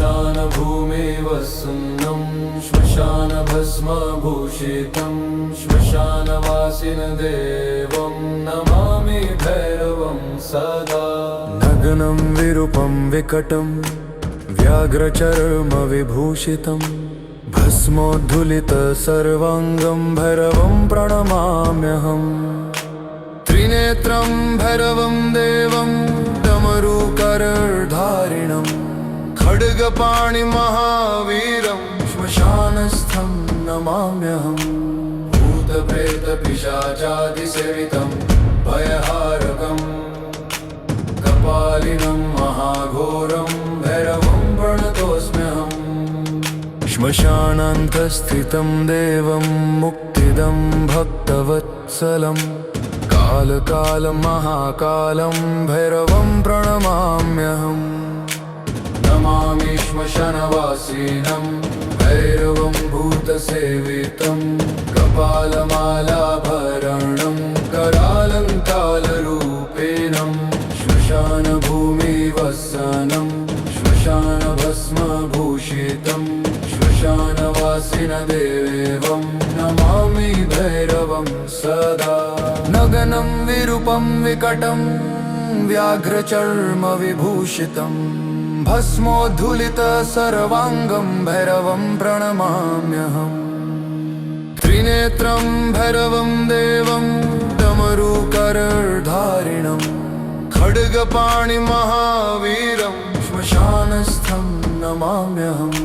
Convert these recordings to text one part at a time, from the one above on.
श्मशानभूमिव सुन्नं श्मशानभस्मभूषितं श्मशानवासिनदेवं नमामि भैरवं सदा। नग्नं विरूपं विकटं व्याघ्रचर्मविभूषितं भस्मोद्धुलितं सर्वाङ्गं भैरवं प्रणमाम्यहम्। त्रिनेत्रं भैरवं देवं डमरुकरधारिणं खड्गपाणिमहावीरं श्मशानस्थं नमाम्यहम्। भूतप्रेतपिशाचादिसेवितं भयहारकं कपालिनं महाघोरं भैरवं प्रणतोऽस्म्यहम्। श्मशानान्तस्थितं देवं मुक्तिदं भक्तवत्सलं कालकालं महाकालं भैरवं प्रणमाम्यहम्। नमामि श्मशानवासिनं भैरवं भूतसेवितं कपालमालाभरणं करालङ्कालरूपेणं श्मशानभूमिवसनं श्मशानभस्मभूषितं श्मशानवासिनदेवं नमामि भैरवं सदा। नग्नं विरूपं विकटं व्याघ्रचर्मविभूषितं भस्मोद्धुलितं सर्वाङ्गं भैरवं प्रणमाम्यहम्। त्रिनेत्रं भैरवं देवं डमरुकरधारिणं खड्गपाणिमहावीरं श्मशानस्थं नमाम्यहम्।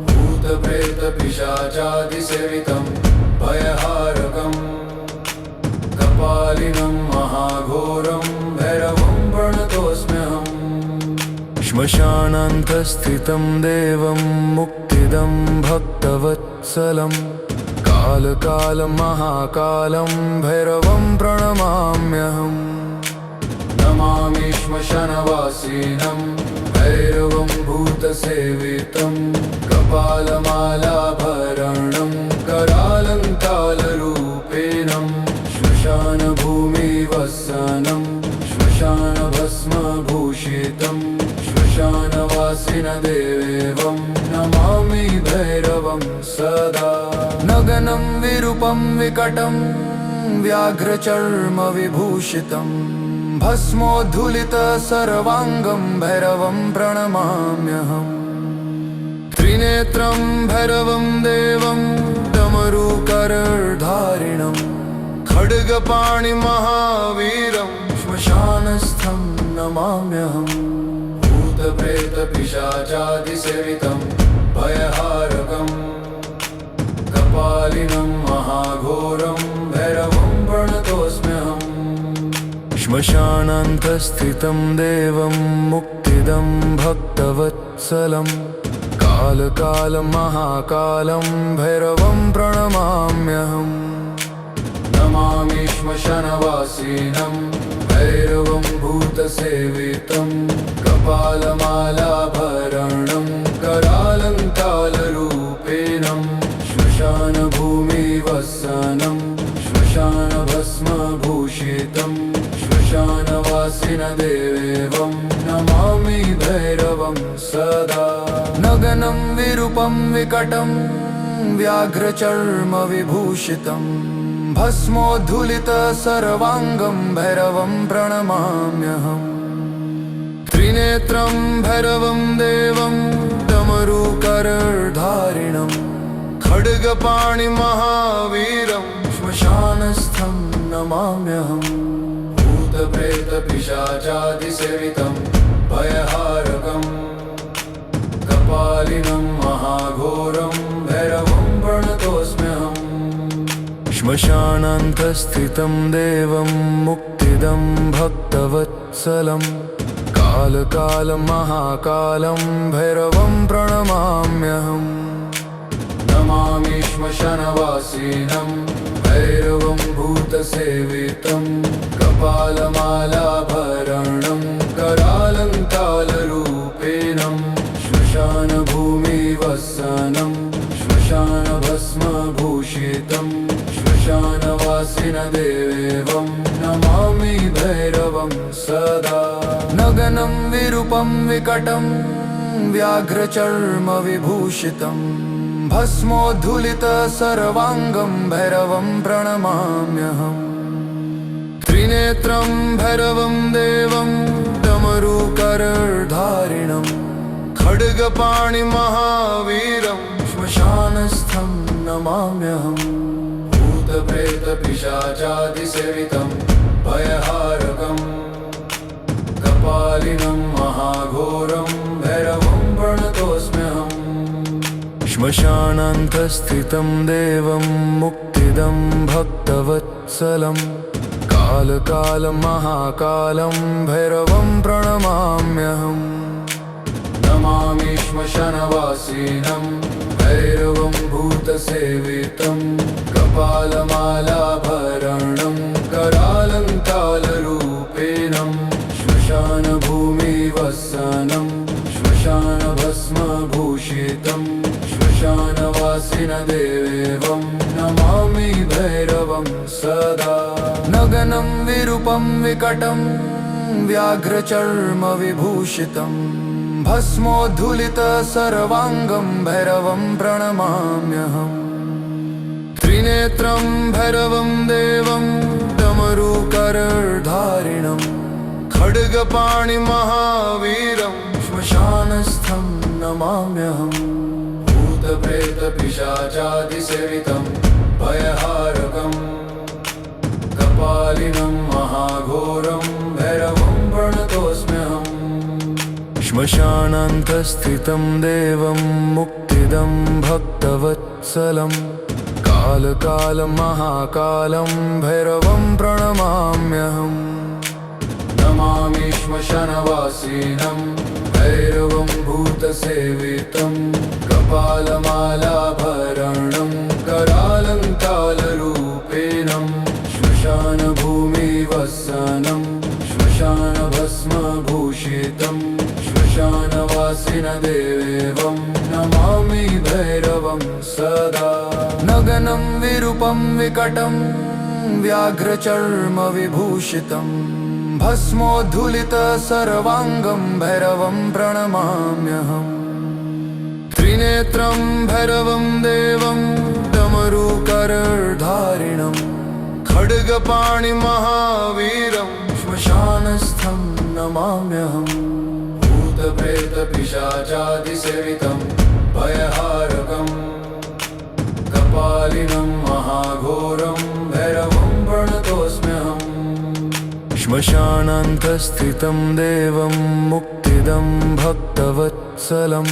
भूतप्रेतपिशाचादिसेवितं भयहारकं कपालिनं महाघोरं भैरवं प्रणतोऽस्म्यहम्। श्मशानान्तस्थितं देवं मुक्तिदं भक्तवत्सलं कालकालं महाकालं भैरवं प्रणमाम्यहम्। नमामि श्मशानवासिनं भैरवं भूतसेवितं कपालमालाभरणं करालङ्कालरूपेणं श्मशानभूमिवसनं श्मशानभस्मभूषितं श्मशानवासिनदेवं नमामि भैरवं सदा। नग्नं विरूपं विकटं व्याघ्रचर्मविभूषितं भस्मोद्धुलितं सर्वाङ्गं भैरवं प्रणमाम्यहम्। त्रिनेत्रं भैरवं देवं डमरुकरधारिणं खड्गपाणिमहावीरं श्मशानस्थं नमाम्यहम्। भूतप्रेतपिशाचादिसेवितं भयहारकं कपालिनं महाघोरं भैरवं प्रणतोऽस्म्यहम्। श्मशानान्तस्थितं देवं मुक्तिदं भक्तवत्सलं कालकालं महाकालं भैरवं प्रणमाम्यहम्। नमामि श्मशानवासिनं भैरवं भूतसेवितं कपालमालाभरणं करालङ्कालरूपेणं श्मशानभूमिवसनं श्मशानभस्मभूषितं श्मशानवासिनदेवं नमामि भैरवं सदा। नग्नं विरूपं विकटं व्याघ्रचर्मविभूषितं भस्मोद्धुलितं सर्वाङ्गं भैरवं प्रणमाम्यहम्। त्रिनेत्रं भैरवं देवं डमरुकरधारिणं खड्गपाणिमहावीरं श्मशानस्थं नमाम्यहम्। भूतप्रेतपिशाचादिसेवितं भयहारकं कपालिनं महाघोरं भैरवं प्रणतोऽस्म्यहम्। श्मशानान्तस्थितं देवं मुक्तिदं भक्तवत्सलं कालकालं महाकालं भैरवं प्रणमाम्यहम्। नमामि श्मशानवासिनं भैरवं भूतसेवितं कपालमालाभरणं करालङ्कालरूपेणं श्मशानभूमिवसनं श्मशानभस्मभूषितं श्मशानवासिनदेवं नमामि भैरवं सदा। नग्नं विरूपं विकटं व्याघ्रचर्मविभूषितं भस्मोद्धुलितसर्वाङ्गं भैरवं प्रणमाम्यहम् त्रिनेत्रं भैरवं देवं डमरुकरधारिणं खड्गपाणिमहावीरं श्मशानस्थं नमाम्यहम् भूतप्रेतपिशाचादिसेवितं भयहारकं कपालिनं महाघोरं भैरवं प्रणतोऽस्म्यहम् श्मशानान्तस्थितं देवं मुक्तिदं भक्तवत्सलं कालकालं महाकालं भैरवं प्रणमाम्यहम् नमामि श्मशानवासिनं भैरवं भूतसेवितं कपालमालाभरणं करालङ्कालरूपेणं श्मशानभूमिवसनं श्मशानभस्मभूषितं श्मशानवासिनदेवं नमामि भैरवं सदा नगनं विरूपं विकटं व्याघ्रचर्मविभूषितं भस्मोद्धुलितसर्वाङ्गं भैरवं प्रणमाम्यहम् त्रिनेत्रं भैरवं देवं डमरुकरधारिणं खड्गपाणिमहावीरं श्मशानस्थं नमाम्यहम् भूतप्रेतपिशाचादिसेवितं भयहारकं कपालिनं महाघोरं भैरवं प्रणतोऽस्म्यहम् श्मशानान्तस्थितं देवं मुक्तिदं भक्तवत्सलं कालकालं महाकालं भैरवं प्रणमाम्यहम् नमामि श्मशानवासिनं भैरवं भूतसेवितं कपालमालाभरणं करालङ्कालरूपेणं श्मशानभूमिवसनं श्मशानभस्मभूषितं श्मशानवासिनदेवं नमामि भैरवं सदा नगनं विरूपं विकटं व्याघ्रचर्मविभूषितं भस्मोद्धुलितसर्वाङ्गं भैरवं प्रणमाम्यहम् त्रिनेत्रं भैरवं देवं डमरुकरधारिणं खड्गपाणिमहावीरं श्मशानस्थं नमाम्यहम् भूतप्रेतपिशाचादिसेवितं भयहारकं कपालिनं महाघोरं भैरवं प्रणतोऽस्म्यहम् श्मशानान्तस्थितं देवं मुक्तिदं भक्तवत्सलं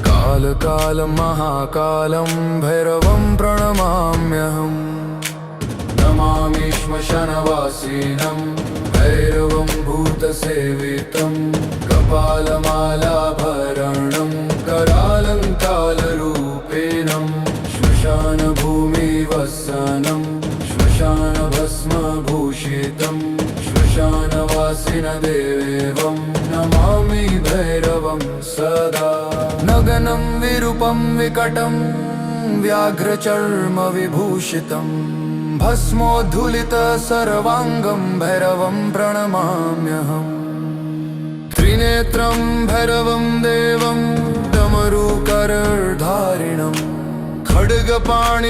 कालकालं महाकालं भैरवं प्रणमाम्यहम् नमामि श्मशानवासिनं भैरवं भूतसेवितं कपालमालाभरणं करालङ्कालरूपेणं श्मशानभूमिवसनं श्मशानभस्मभूषितं श्मशानवासिनदेवं नमामि भैरवं सदा नगनं विरूपं विकटं व्याघ्रचर्मविभूषितं भस्मोद्धुलितसर्वाङ्गं भैरवं प्रणमाम्यहम् त्रिनेत्रं भैरवं देवं डमरुकरधारिणं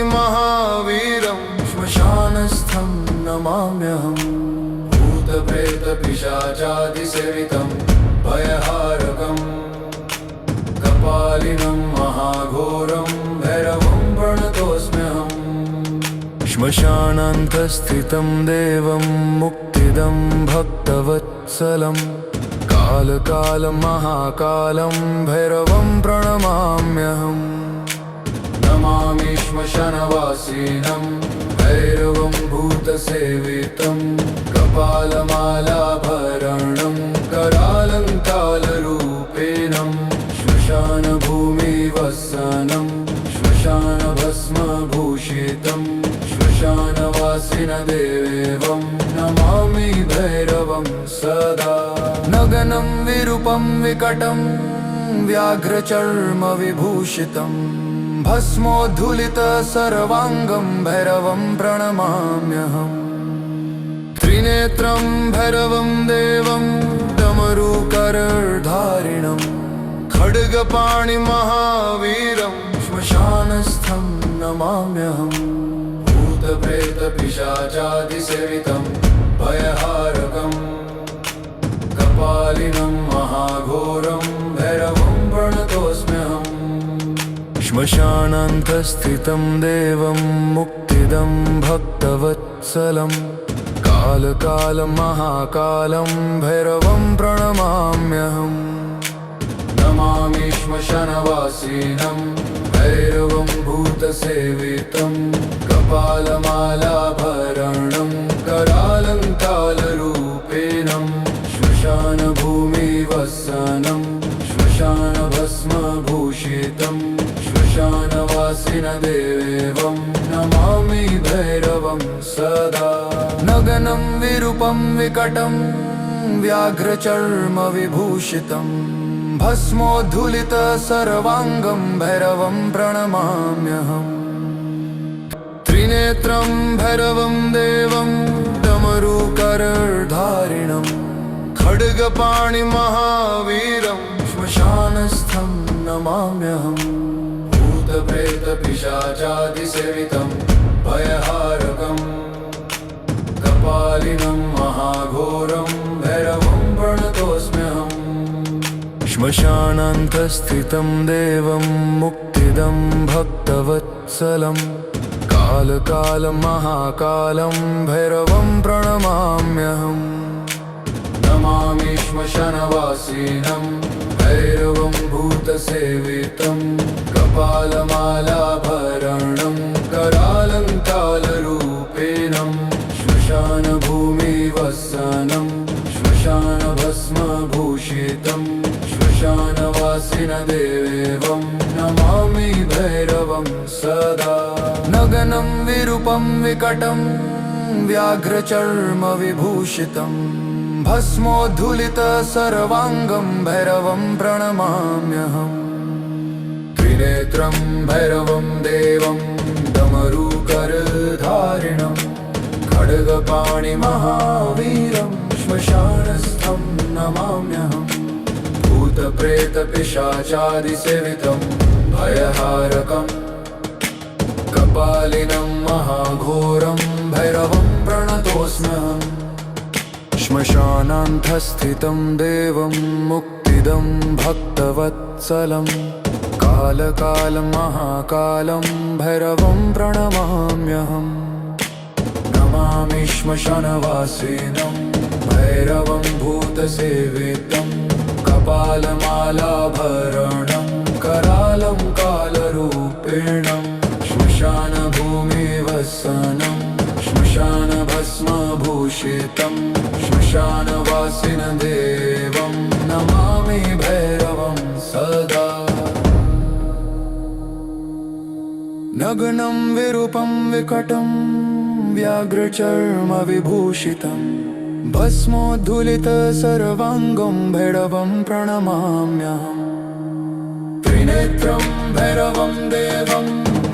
खड्गपाणिमहावीरं श्मशानस्थं नमाम्यहम् भूतप्रेतपिशाचादिसेवितं भयहारकं कपालिनं महाघोरं भैरवं प्रणतोऽस्म्यहम् श्मशानान्तस्थितं देवं मुक्तिदं भक्तवत्सलं कालकालं महाकालं भैरवं प्रणमाम्यहम् नमामि श्मशानवासिनं भैरवं भूतसेवितं कपालमालाभरणं करालङ्कालरूपेणं श्मशानभूमिवसनं श्मशानभस्मभूषितं श्मशानवासिनदेवं नमामि भैरवं सदा नगनं विरूपं विकटं व्याघ्रचर्मविभूषितं भस्मोद्धुलितसर्वाङ्गं भैरवं प्रणमाम्यहम् त्रिनेत्रं भैरवं देवं डमरुकरधारिणं खड्गपाणिमहावीरं श्मशानस्थं नमाम्यहम् भूतप्रेतपिशाचादिसेवितं भयहारकम् कपालिनं महाघोरं भैरवं प्रणतोऽस्म्यहम् श्मशानान्तस्थितं देवं मुक्तिदं भक्तवत्सलं कालकालं महाकालं भैरवं प्रणमाम्यहम् नमामि श्मशानवासिनं भैरवं भूतसेवितं कपालमालाभरणं करालङ्कालरूपेणं श्मशानभूमिवसनं श्मशानभस्मभूषितं श्मशानवासिनदेवं नमामि भैरवं सदा नगनं विरूपं विकटं व्याघ्रचर्मविभूषितं भस्मोद्धूलित सर्वाङ्गं भैरवं प्रणमाम्यहम् त्रिनेत्रं भैरवं देवं डमरुकरधारिणं खड्गपाणिमहावीरं श्मशानस्थं नमाम्यहम् भूतप्रेतपिशाचादिसेवितं भयहारकम् कपालिनं महाघोरं भैरवं प्रणतोऽस्म्यहम् श्मशानान्तस्थितं देवं मुक्तिदं भक्तवत्सलं कालकालं महाकालं भैरवं प्रणमाम्यहम् नमामि श्मशानवासिनं भैरवं भूतसेवितं कपालमालाभरणं करालङ्कालरूपेणं श्मशानभूमिवसनं श्मशानभस्मभूषितं श्मशानवासिनदेवं नमामि भैरवं सदा नगनं विरूपं विकटं व्याघ्रचर्मविभूषितं भस्मोद्धूलित सर्वाङ्गं भैरवं प्रणमाम्यहम् त्रिनेत्रं भैरवं देवं डमरुकरधारिणं खड्गपाणिमहावीरं श्मशानस्थं नमाम्यहम् भूतप्रेतपिशाचादिसेवितं भयहारकं कपालिनं महाघोरं भैरवं प्रणतोऽस्म्यहम् श्मशानान्तस्थितं देवं मुक्तिदं भक्तवत्सलं कालकालं महाकालं भैरवं प्रणमाम्यहम् नमामि श्मशानवासिनं भैरवं भूतसेवितं कपालमालाभरणं करालङ्कालरूपेणं श्मशानभूमिवसनं श्मशानभस्मभूषितं श्मशानवासिनदेवं नमामि भैरवं सदा नग्नं विरूपं विकटं व्याघ्रचर्मविभूषितं भस्मोद्धूलित सर्वाङ्गं भैरवं प्रणमाम्यहम् त्रिनेत्रं भैरवं देवं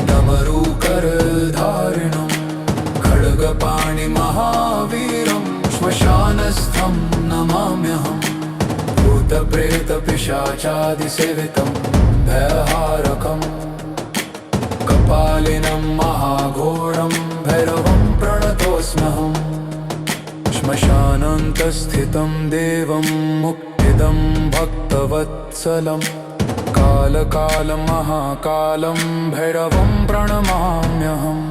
डमरुकरधारिणं खड्गपाणिमहावीरं श्मशानस्थं नमाम्यहम् भूतप्रेतपिशाचादिसेवितं भयहारकम् कपालिनं महाघोरं भैरवं प्रणतोऽस्म्यहम् श्मशानान्तस्थितं देवं मुक्तिदं भक्तवत्सलं कालकालं महाकालं भैरवं प्रणमाम्यहम्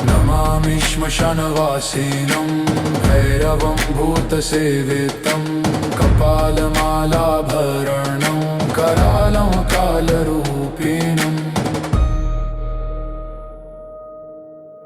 नमामि श्मशानवासिनं भैरवं भूतसेवितं कपालमालाभरणं करालङ्कालरूपेणं